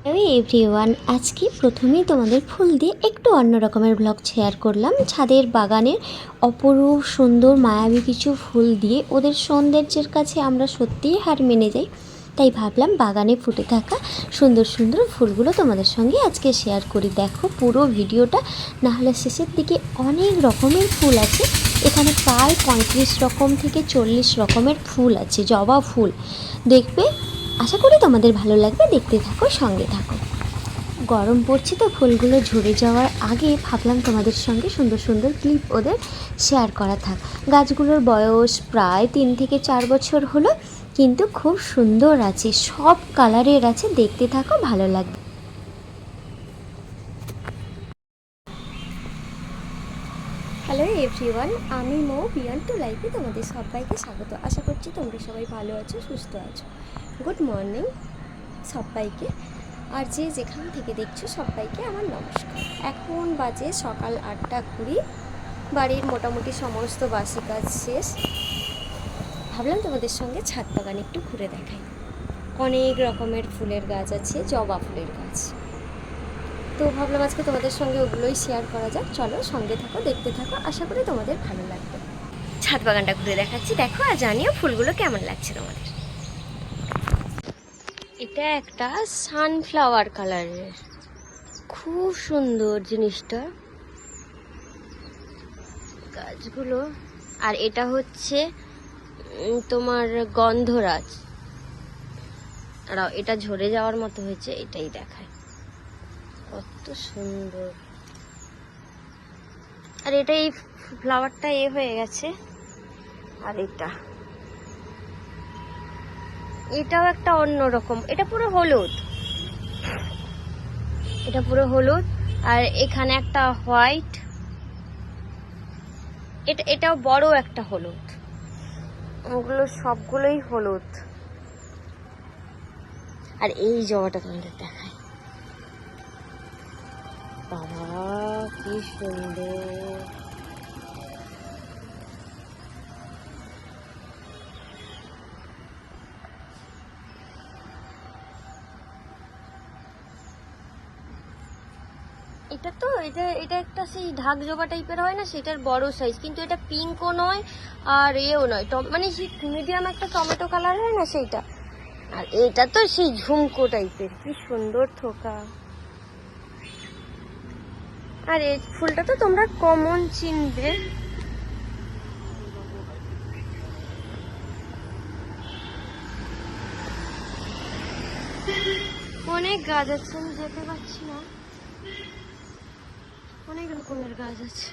Hello everyone, আজকে প্রথমেই তোমাদের ফুল দিয়ে একটু অন্য রকমের ব্লগ শেয়ার করলাম। ছাদের বাগানের অপরূপ সুন্দর মায়াবী কিছু ফুল দিয়ে ওদের সৌন্দর্যের কাছে আমরা সত্যিই হার মেনে যাই। তাই ভাবলাম বাগানে ফুটে থাকা সুন্দর সুন্দর ফুলগুলো তোমাদের সঙ্গে আজকে শেয়ার করি। দেখো পুরো ভিডিওটা, নাহলে শেষের দিকে অনেক রকমের ফুল আছে। এখানে প্রায় 35 রকম থেকে 40 রকমের ফুল আছে, জবা ফুল। দেখবে, আশা করি তোমাদের ভালো লাগবে। দেখতে থাকো, সঙ্গে থাকো। গরম পড়ছে তো ফুলগুলো ঝরে যাওয়ার আগে ভাবলাম তোমাদের সঙ্গে সুন্দর সুন্দর ক্লিপ ওদের শেয়ার করা থাক। গাছগুলোর বয়স প্রায় 3 থেকে 4 বছর হলো, কিন্তু খুব সুন্দর আছে, সব কালারের আছে। দেখতে থাকো, ভালো লাগবে। হ্যালো এভরিওয়ান, আমি মৌ, বিয়ন্ড টু লাইফে তোমাদের সবাইকে স্বাগত। আশা করছি তোমরা সবাই ভালো আছো, সুস্থ আছো। গুড মর্নিং সবাইকে, আর যে যেখান থেকে দেখছো সবাইকে আমার নমস্কার। এখন বাজে সকাল 8:20। বাড়ির মোটামুটি সমস্ত বাসি কাজ শেষ। ভাবলাম তোমাদের সঙ্গে ছাদ বাগানে একটু ঘুরে দেখাই। অনেক রকমের ফুলের গাছ আছে, জবা ফুলের গাছ। তো ভাবলাম আজকে তোমাদের সঙ্গে ওগুলোই শেয়ার করা যাক। চলো সঙ্গে থাকো, দেখতে থাকো, আশা করি তোমাদের ভালো লাগবে। ছাদ বাগানটা ঘুরে দেখাচ্ছি, দেখো আর জানিও ফুলগুলো কেমন লাগছে তোমাদের। এটা একটা সানফ্লাওয়ার কালারের, খুব সুন্দর জিনিসটা, গাছগুলো। আর এটা হচ্ছে তোমার গন্ধরাজ। আর এটা ঝরে যাওয়ার মতো হয়েছে, এটাই দেখায় কত সুন্দর। আর এটা এই ফ্লাওয়ারটা হয়ে গেছে। আর এটাও একটা অন্যরকম, এটা পুরো হলুদ, এটা পুরো হলুদ। আর এখানে একটা হোয়াইট, এটাও বড় একটা হলুদ। ওগুলো সবগুলোই হলুদ। আর এই জবাটা তোমাদের দেখায়, বাবা কি সুন্দর। এটা তো এটা একটা সেই ঢাক জবা টাইপের হয় না, সেটার বড় সাইজ, কিন্তু এটা পিঙ্কও নয় আর এও নয়, মানে সেই মিডিয়াম একটা টমেটো কালার হয় না সেইটা। আর এটা তো সেই ঝুমকো টাইপের, কি সুন্দর থোকা। আর এই ফুলটা তো তোমরা কমন চিনবে। অনেক গাছ আছে, আমি যেতে পারছি না, অনেক রকমের গাছ আছে।